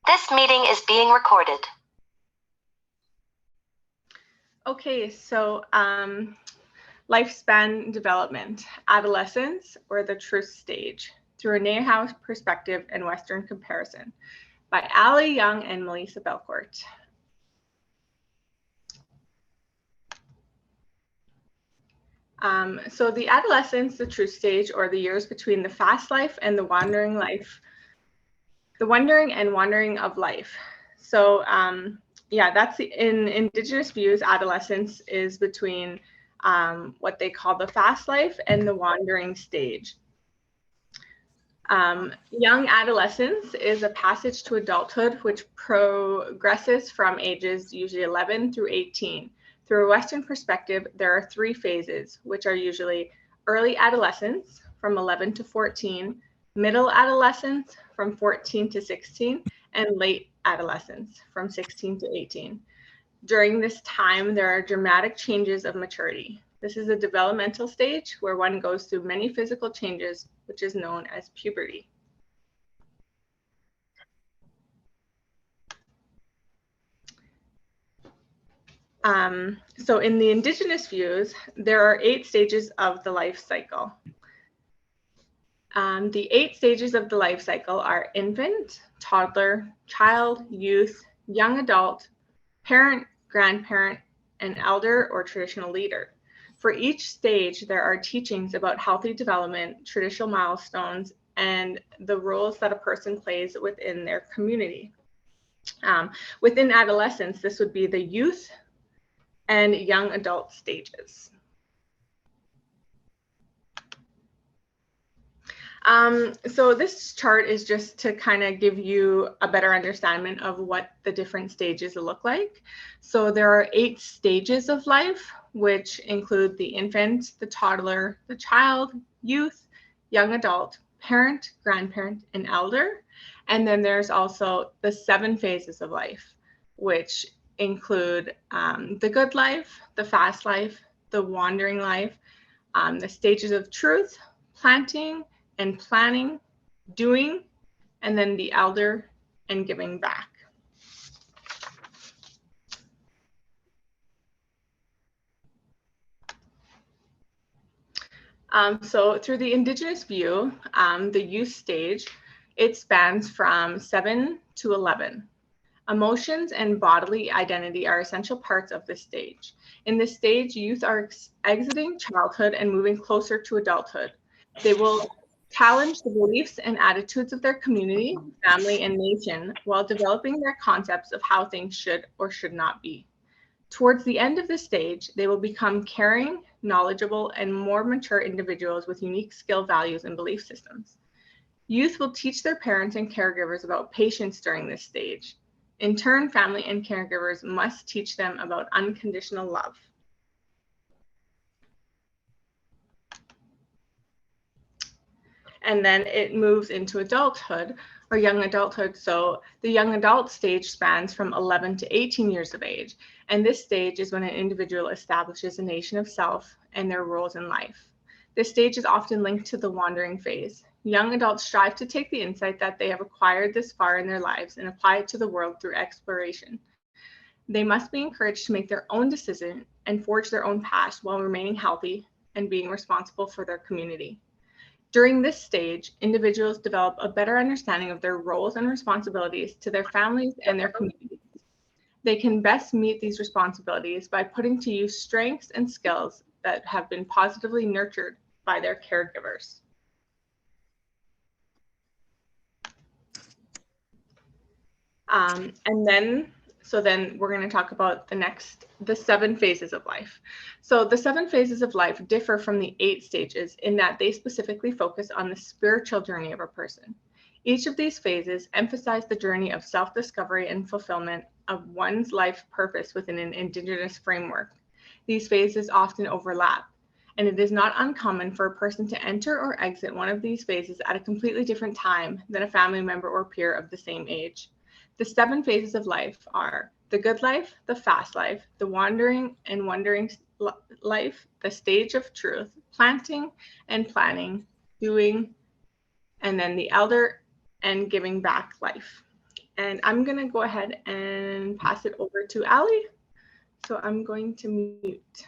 This meeting is being recorded. Okay, so lifespan development, adolescence, or the truth stage, through a Nehiyaw perspective and Western comparison, by Ali Young and Melissa Belcourt. So the adolescence, the truth stage, or the years between the fast life and the wandering life, the wondering and wandering of life. So yeah, that's in Indigenous views, adolescence is between what they call the fast life and the wandering stage. Young adolescence is a passage to adulthood which progresses from ages usually 11 through 18. Through a Western perspective, there are three phases, which are usually early adolescence from 11 to 14, middle adolescence from 14 to 16, and late adolescence from 16 to 18. During this time, there are dramatic changes of maturity. This is a developmental stage where one goes through many physical changes, which is known as puberty. So in the Indigenous views, there are 8 stages of the life cycle. The 8 stages of the life cycle are infant, toddler, child, youth, young adult, parent, grandparent, and elder or traditional leader. For each stage, there are teachings about healthy development, traditional milestones, and the roles that a person plays within their community. Within adolescence, this would be the youth and young adult stages. So this chart is just to kind of give you a better understanding of what the different stages look like. So there are 8 stages of life, which include the infant, the toddler, the child, youth, young adult, parent, grandparent, and elder. And then there's also the 7 phases of life, which include the good life, the fast life, the wandering life, the stages of truth, planting and planning, doing, and then the elder and giving back. So through the Indigenous view, the youth stage, it spans from 7 to 11. Emotions and bodily identity are essential parts of this stage. In this stage, youth are exiting childhood and moving closer to adulthood. They will challenge the beliefs and attitudes of their community, family, and nation while developing their concepts of how things should or should not be. Towards the end of this stage, they will become caring, knowledgeable, and more mature individuals with unique skill, values, and belief systems. Youth will teach their parents and caregivers about patience during this stage. In turn, family and caregivers must teach them about unconditional love. And then it moves into adulthood or young adulthood. So the young adult stage spans from 11 to 18 years of age. And this stage is when an individual establishes a nation of self and their roles in life. This stage is often linked to the wandering phase. Young adults strive to take the insight that they have acquired this far in their lives and apply it to the world through exploration. They must be encouraged to make their own decision and forge their own path while remaining healthy and being responsible for their community. During this stage, individuals develop a better understanding of their roles and responsibilities to their families and their communities. They can best meet these responsibilities by putting to use strengths and skills that have been positively nurtured by their caregivers. So then we're going to talk about the 7 phases of life. So the 7 phases of life differ from the 8 stages in that they specifically focus on the spiritual journey of a person. Each of these phases emphasize the journey of self-discovery and fulfillment of one's life purpose within an Indigenous framework. These phases often overlap, and it is not uncommon for a person to enter or exit one of these phases at a completely different time than a family member or peer of the same age. The 7 phases of life are the good life, the fast life, the wandering and wondering life, the stage of truth, planting and planning, doing, and then the elder and giving back life. And I'm going to go ahead and pass it over to Ali. So I'm going to mute.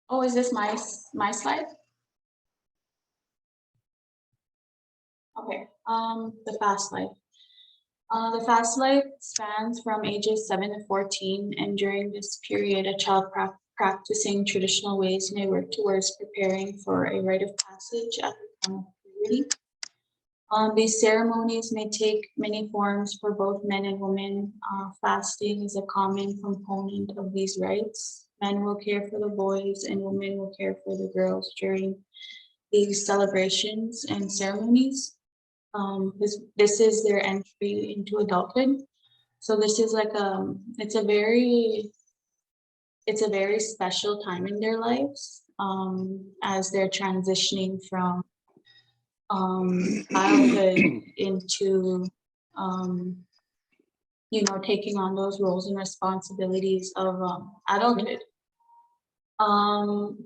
Oh, is this my slide? Okay, the fast life. The fast life spans from ages 7 to 14, and during this period, a child practicing traditional ways may work towards preparing for a rite of passage at the time of puberty. These ceremonies may take many forms for both men and women. Fasting is a common component of these rites. Men will care for the boys and women will care for the girls during these celebrations and ceremonies. This is their entry into adulthood. So this is like it's a very special time in their lives, as they're transitioning from childhood into taking on those roles and responsibilities of adulthood.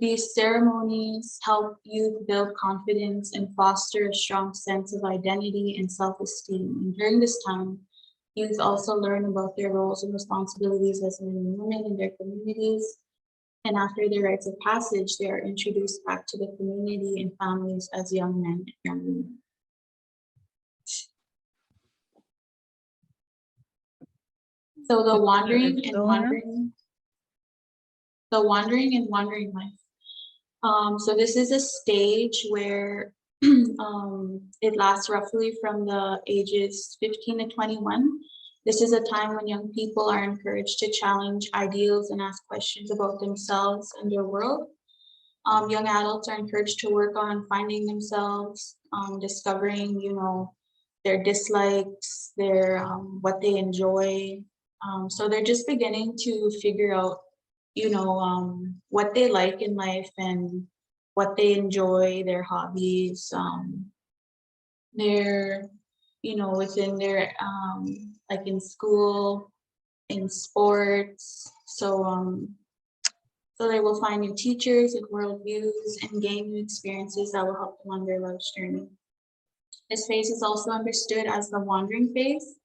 These ceremonies help youth build confidence and foster a strong sense of identity and self-esteem. And during this time, youth also learn about their roles and responsibilities as men and women in their communities. And after their rites of passage, they are introduced back to the community and families as young men and young women. So the wandering and wandering life. So this is a stage where it lasts roughly from the ages 15 to 21. This is a time when young people are encouraged to challenge ideals and ask questions about themselves and their world. Young adults are encouraged to work on finding themselves, discovering, their dislikes, their what they enjoy. So they're just beginning to figure out, what they like in life and what they enjoy, their hobbies, their, within their, like in school, in sports. So they will find new teachers and worldviews and gain new experiences that will help them on their life's journey. This phase is also understood as the wandering phase.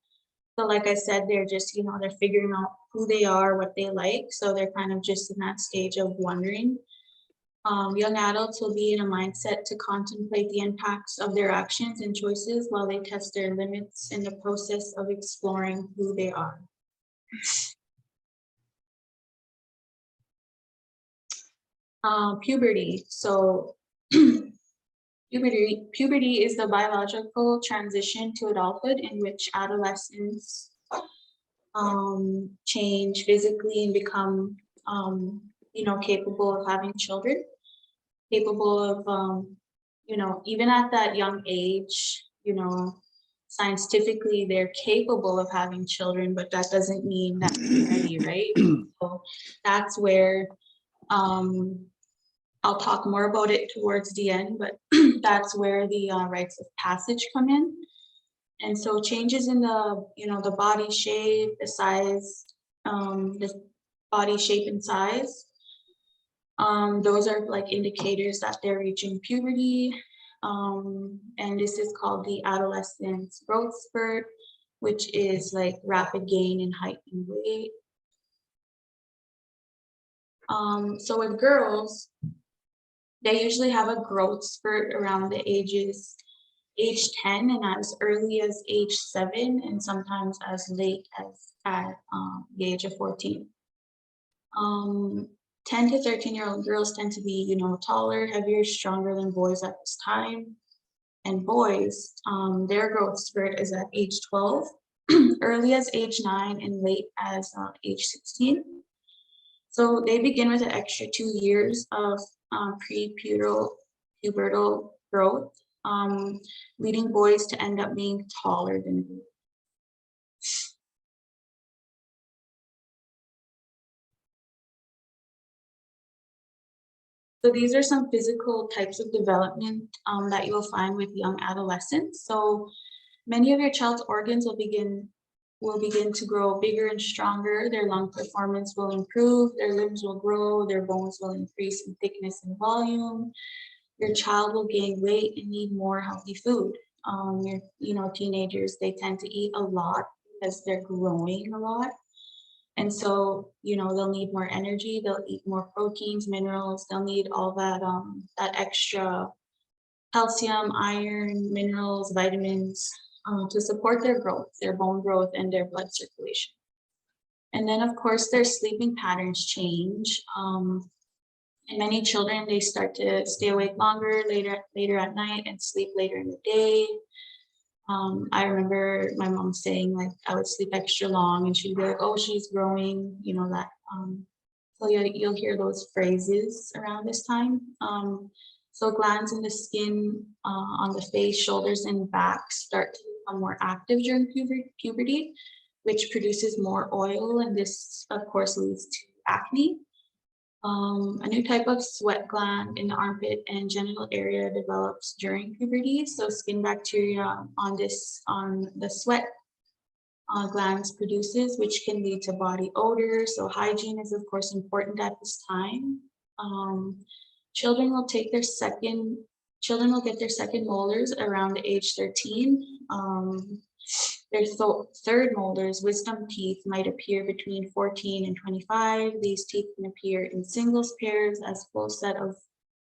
So like I said, they're just, they're figuring out who they are, what they like. So they're kind of just in that stage of wondering. Young adults will be in a mindset to contemplate the impacts of their actions and choices while they test their limits in the process of exploring who they are. Puberty. So puberty is the biological transition to adulthood in which adolescents change physically and become capable of having children, capable of even at that young age, scientifically they're capable of having children, but that doesn't mean that they're ready, right? So that's where I'll talk more about it towards the end, but that's where the rites of passage come in. And so changes in the body shape, the size, the body shape and size, those are like indicators that they're reaching puberty. And this is called the adolescence growth spurt, which is like rapid gain in height and weight. So with girls, they usually have a growth spurt around the age 10 and as early as age 7 and sometimes as late as at the age of 14. 10 to 13-year-old girls tend to be, taller, heavier, stronger than boys at this time. And boys, their growth spurt is at age 12, early as age 9 and late as age 16. So they begin with an extra 2 years of pubertal growth, leading boys to end up being taller than girls. So these are some physical types of development that you'll find with young adolescents. So many of your child's organs will begin will begin to grow bigger and stronger. Their lung performance will improve. Their limbs will grow. Their bones will increase in thickness and volume. Your child will gain weight and need more healthy food. Teenagers, they tend to eat a lot because they're growing a lot. And so, they'll need more energy. They'll eat more proteins, minerals. They'll need all that extra calcium, iron, minerals, vitamins to support their growth, their bone growth, and their blood circulation. And then, of course, their sleeping patterns change. And many children, they start to stay awake longer, later at night, and sleep later in the day. I remember my mom saying, like, I would sleep extra long, and she'd be like, "Oh, she's growing," that. So you'll hear those phrases around this time. So glands in the skin, on the face, shoulders, and back start to become more active during puberty, which produces more oil, and this, of course, leads to acne. A new type of sweat gland in the armpit and genital area develops during puberty. So skin bacteria on the sweat glands produces, which can lead to body odor. So hygiene is, of course, important at this time. Children will get their second molars around the age 13. Their third molars, wisdom teeth, might appear between 14 and 25. These teeth can appear in singles pairs as full set of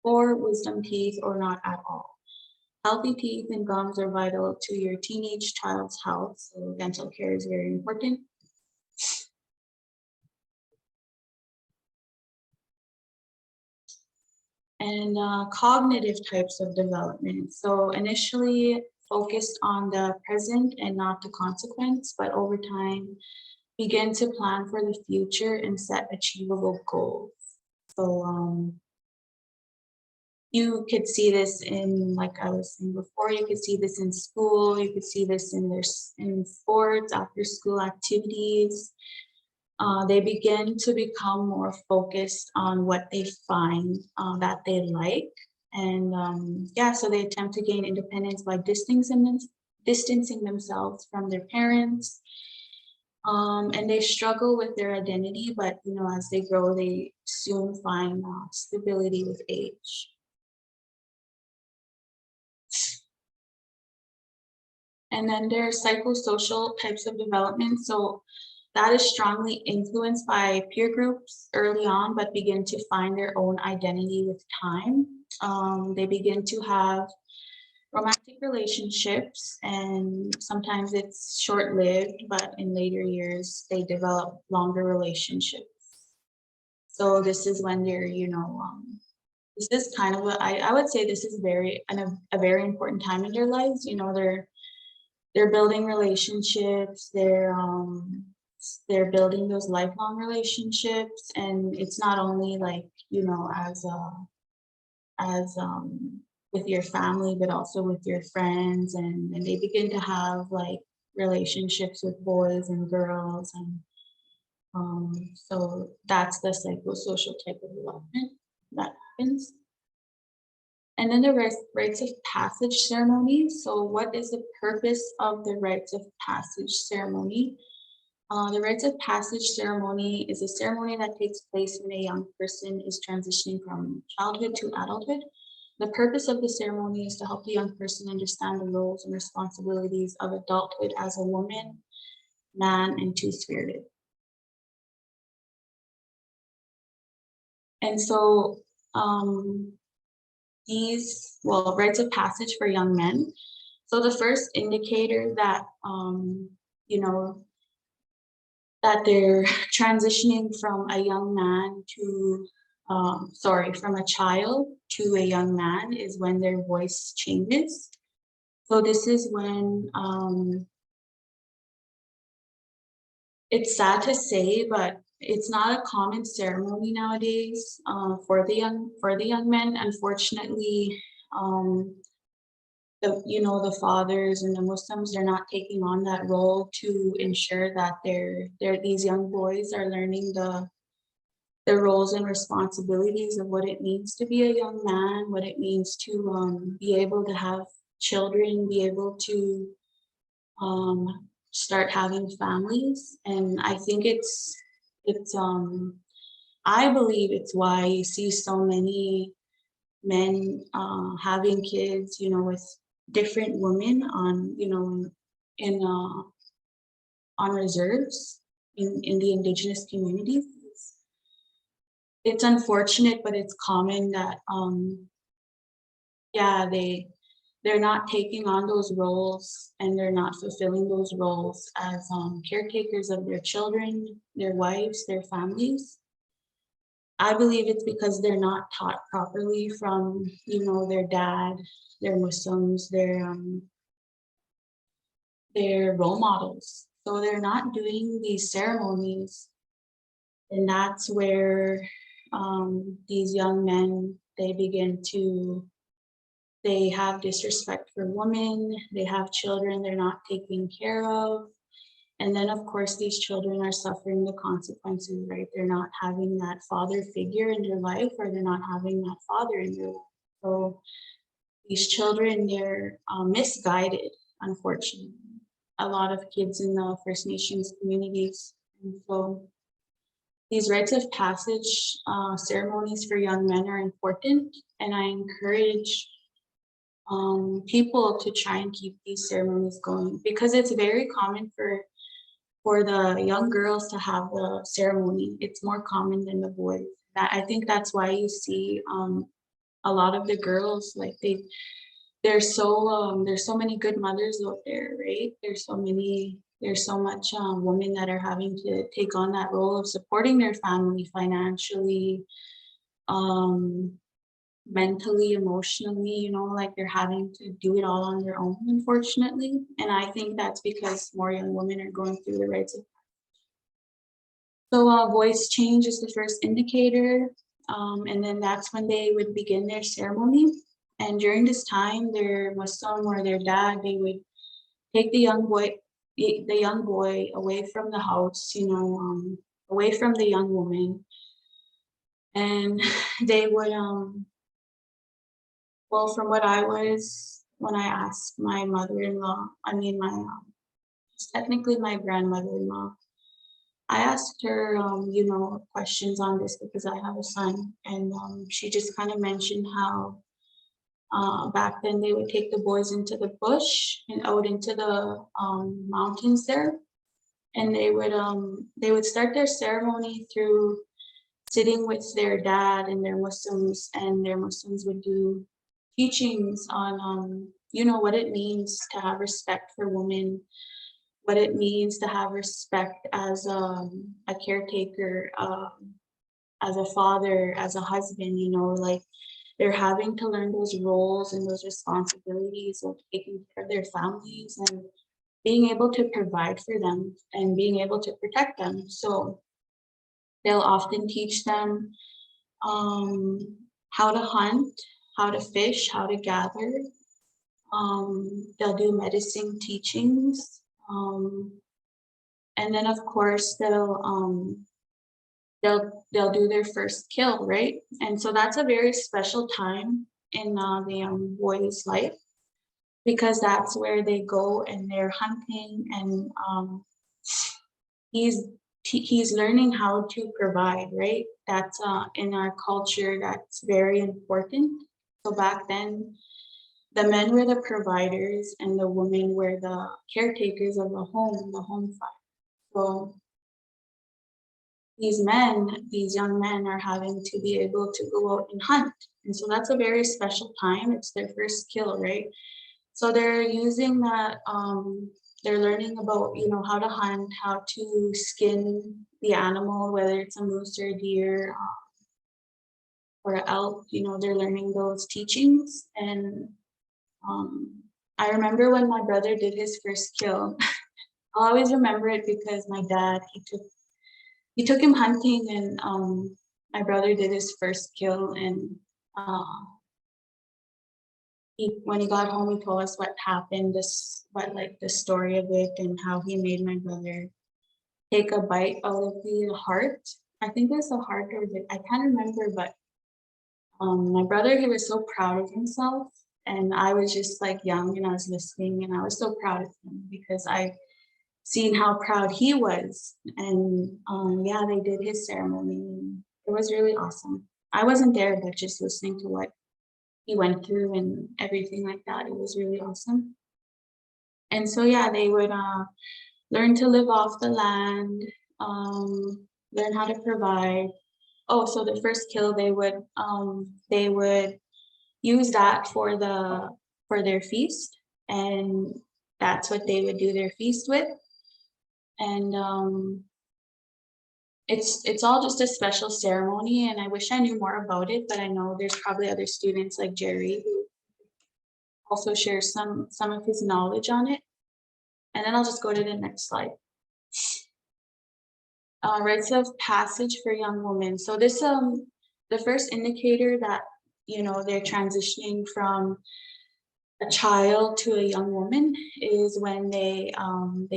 4 wisdom teeth or not at all. Healthy teeth and gums are vital to your teenage child's health, so dental care is very important. And cognitive types of development. So initially focused on the present and not the consequence, but over time, begin to plan for the future and set achievable goals. So you could see this in, like I was saying before, you could see this in school, you could see this in sports, after school activities. They begin to become more focused on what they find that they like. And so they attempt to gain independence by distancing themselves from their parents. And they struggle with their identity, but as they grow, they soon find stability with age. And then there are psychosocial types of development. So that is strongly influenced by peer groups early on, but begin to find their own identity with time. They begin to have romantic relationships, and sometimes it's short-lived, but in later years, they develop longer relationships. So this is when they're, this is kind of I would say this is a very important time in their lives. They're building relationships, they're building those lifelong relationships, and it's not only like, as with your family, but also with your friends, and they begin to have like relationships with boys and girls, and so that's the psychosocial type of development that happens. And then the rites of passage ceremony. So what is the purpose of the rites of passage ceremony? The rites of passage ceremony is a ceremony that takes place when a young person is transitioning from childhood to adulthood. The purpose of the ceremony is to help the young person understand the roles and responsibilities of adulthood as a woman, man, and two-spirited. And so these, rites of passage for young men. So the first indicator that, that they're transitioning from a young man to, from a child to a young man is when their voice changes. So this is when, it's sad to say, but it's not a common ceremony nowadays for the young men. Unfortunately, the fathers and the Muslims, they're not taking on that role to ensure that these young boys are learning the roles and responsibilities of what it means to be a young man, what it means to be able to have children, be able to start having families. And I think I believe it's why you see so many men having kids, with different women on, in on reserves in the indigenous communities. It's unfortunate, but it's common that yeah, they're not taking on those roles and they're not fulfilling those roles as caretakers of their children, their wives, their families. I believe it's because they're not taught properly from, their dad, their Muslims, their role models. So they're not doing these ceremonies. And that's where these young men, they have disrespect for women, they have children they're not taking care of. And then of course, these children are suffering the consequences, right? They're not having that father figure in their life, or they're not having that father in their life. So these children, they're misguided, unfortunately. A lot of kids in the First Nations communities. And so these rites of passage ceremonies for young men are important, and I encourage people to try and keep these ceremonies going, because it's very common for the young girls to have the ceremony. It's more common than the boys. I think that's why you see a lot of the girls, like there's so many good mothers out there, right? There's so much women that are having to take on that role of supporting their family financially, mentally, emotionally, like they're having to do it all on their own, unfortunately. And I think that's because more young women are going through the rites of passage. So voice change is the first indicator. And then that's when they would begin their ceremony. And during this time, their Muslim or their dad, they would take the young boy away from the house, away from the young woman. And they would, well, from what when I asked my mother-in-law, technically my grandmother-in-law, I asked her, questions on this because I have a son, and she just kind of mentioned how back then they would take the boys into the bush and out into the mountains there, and they would start their ceremony through sitting with their dad and their Muslims, and their Muslims would do teachings on what it means to have respect for women, what it means to have respect as a caretaker, as a father, as a husband, like they're having to learn those roles and those responsibilities of taking care of their families and being able to provide for them and being able to protect them. So they'll often teach them how to hunt, how to fish, how to gather. They'll do medicine teachings. And then of course they'll do their first kill, right? And so that's a very special time in the young boy's life, because that's where they go and they're hunting, and he's learning how to provide, right? That's in our culture, that's very important. So back then, the men were the providers and the women were the caretakers of the home side. So these young men are having to be able to go out and hunt. And so that's a very special time. It's their first kill, right? So they're using that, they're learning about, how to hunt, how to skin the animal, whether it's a moose or a deer or an elk, they're learning those teachings. And I remember when my brother did his first kill, I'll always remember it because my dad, he took him hunting, and my brother did his first kill, and when he got home, he told us what happened, the story of it, and how he made my brother take a bite out of the heart. I think it was the heart, or I can't remember, but my brother, he was so proud of himself, and I was just like young, and I was listening, and I was so proud of him because I seeing how proud he was. And yeah, they did his ceremony. And it was really awesome. I wasn't there, but just listening to what he went through and everything like that, it was really awesome. And so yeah, they would learn to live off the land, learn how to provide. Oh, so the first kill, they would use that for their feast, and that's what they would do their feast with. And it's all just a special ceremony, and I wish I knew more about it, but I know there's probably other students like Jerry who also share some of his knowledge on it. And then I'll just go to the next slide. Rites of passage for young women. So this the first indicator that they're transitioning from a child to a young woman is when they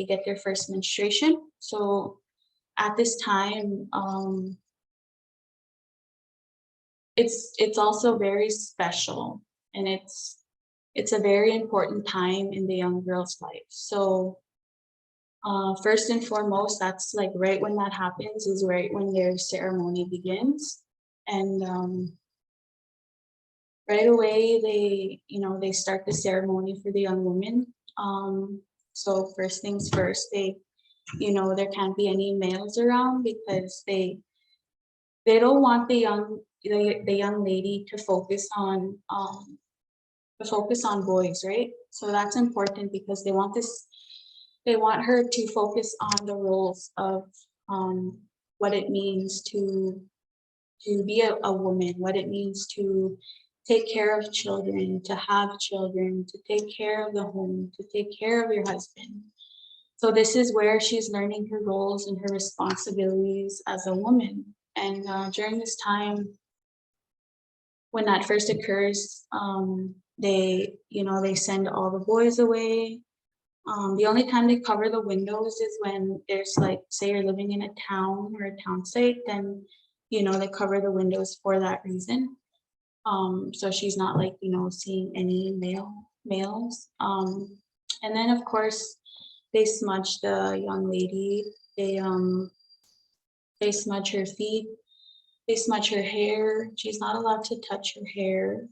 get their first menstruation. So at this time, it's also very special, and it's a very important time in the young girl's life. So first and foremost, that's like right when that happens is right when their ceremony begins. And right away they start the ceremony for the young woman. So first things first, there can't be any males around because they don't want the young lady to focus on boys, right? So that's important because they want her to focus on the roles of what it means to be a woman, what it means to take care of children, to have children, to take care of the home, to take care of your husband. So this is where she's learning her roles and her responsibilities as a woman. And during this time, when that first occurs, they send all the boys away. The only time they cover the windows is when there's like, say you're living in a town or a town site, then, they cover the windows for that reason. So she's not like, seeing any males. And then of course, they smudge the young lady. They smudge her feet. They smudge her hair. She's not allowed to touch her hair.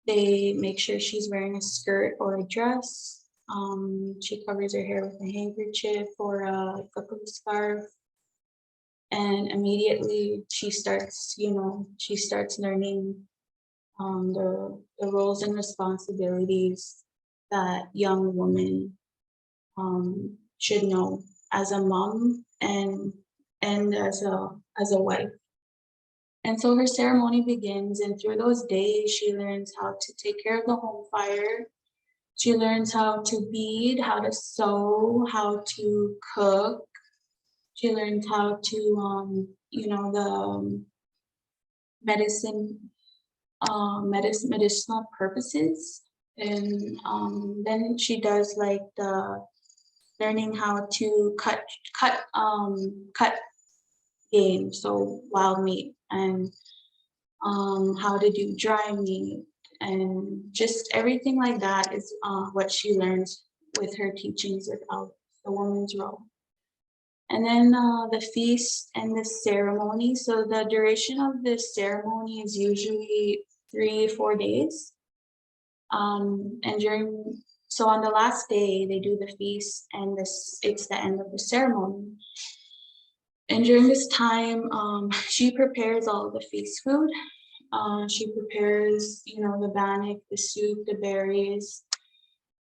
They make sure she's wearing a skirt or a dress. She covers her hair with a handkerchief or a blue scarf. And immediately she starts learning the roles and responsibilities that young women should know as a mom and as a wife. And so her ceremony begins, and through those days, she learns how to take care of the home fire. She learns how to bead, how to sew, how to cook. She learns how to, the medicinal purposes. And then she does like the learning how to cut game, so wild meat, and how to do dry meat, and just everything like that is what she learns with her teachings about the woman's role. And then the feast and the ceremony. So the duration of the ceremony is usually 3-4 days. And so on the last day, they do the feast, and it's the end of the ceremony. And during this time, she prepares all of the feast food. She prepares, the bannock, the soup, the berries.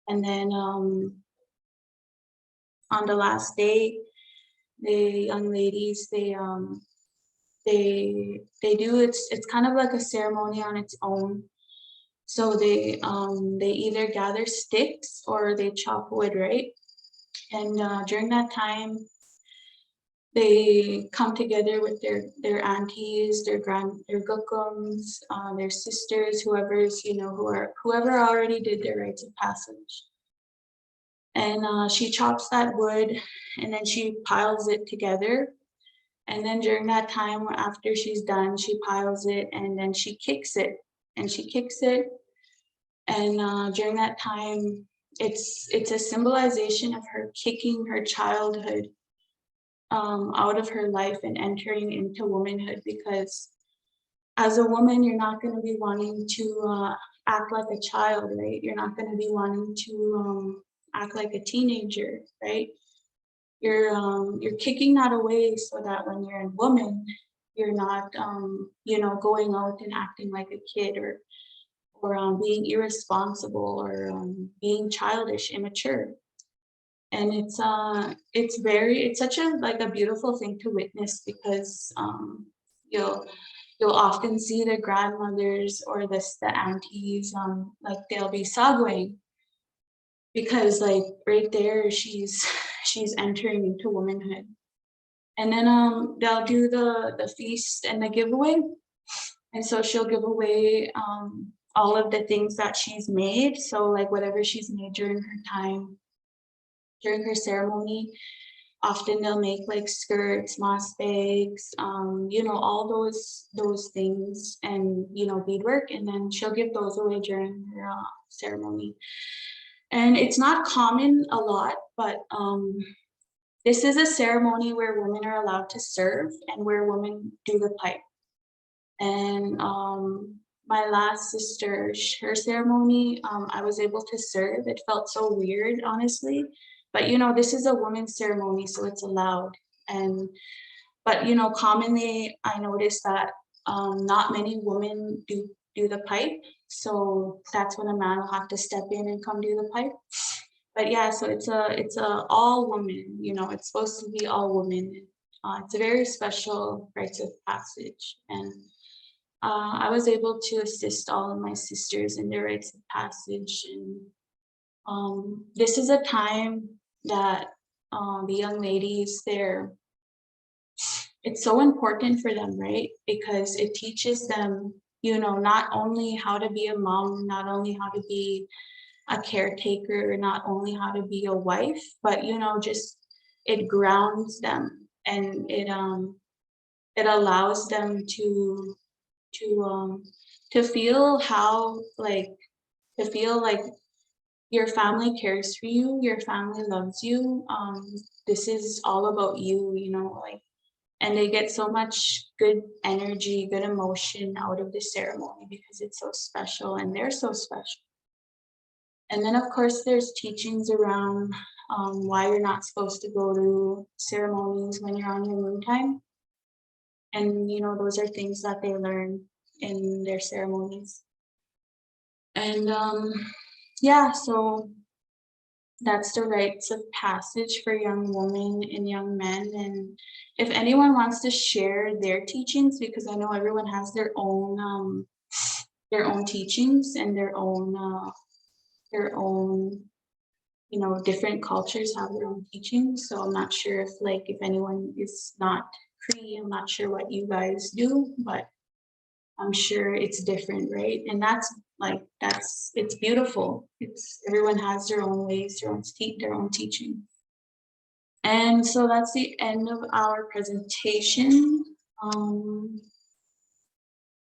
And then on the last day, the young ladies, they do, it's kind of like a ceremony on its own. So they either gather sticks or they chop wood, right? And during that time, they come together with their aunties, their gukums, their sisters, whoever already did their rites of passage. And she chops that wood, and then she piles it together. And then during that time, after she's done, she piles it, and then she kicks it, and she kicks it. And during that time, it's a symbolization of her kicking her childhood out of her life and entering into womanhood, because as a woman, you're not going to be wanting to act like a child, right? You're not going to be wanting to act like a teenager, right? You're kicking that away so that when you're a woman, you're not, you know, going out and acting like a kid, or being irresponsible, or being childish, immature. And it's such a like a beautiful thing to witness, because you'll often see the grandmothers or the aunties, like they'll be saguing, because like right there she's entering into womanhood. And then they'll do the feast and the giveaway, and so she'll give away all of the things that she's made. So like whatever she's made during her time, during her ceremony, often they'll make like skirts, moss bags, you know, all those things, and you know, beadwork, and then she'll give those away during her ceremony. And it's not common a lot, but this is a ceremony where women are allowed to serve and where women do the pipe. And my last sister, her ceremony, I was able to serve. It felt so weird, honestly. But you know, this is a women's ceremony, so it's allowed. But you know, commonly I noticed that not many women do the pipe. So that's when a man will have to step in and come do the pipe. But yeah, so it's a all woman, you know, it's supposed to be all women. It's a very special rites of passage. And I was able to assist all of my sisters in their rites of passage. And this is a time that the young ladies there, it's so important for them, right? Because it teaches them, you know, not only how to be a mom, not only how to be a caretaker, not only how to be a wife, but you know, just it grounds them, and it allows them to feel how to feel like your family cares for you, your family loves you. This is all about you, you know, like, and they get so much good energy, good emotion out of the ceremony because it's so special and they're so special. And then of course there's teachings around why you're not supposed to go to ceremonies when you're on your moon time. And you know, those are things that they learn in their ceremonies. And yeah, so that's the rites of passage for young women and young men. And if anyone wants to share their teachings, because I know everyone has their own teachings and their own you know, different cultures have their own teachings. So I'm not sure if anyone is not Cree, I'm not sure what you guys do, but I'm sure it's different, right? And it's beautiful. It's everyone has their own ways, their own teaching. And so that's the end of our presentation.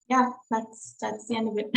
Yeah, that's the end of it.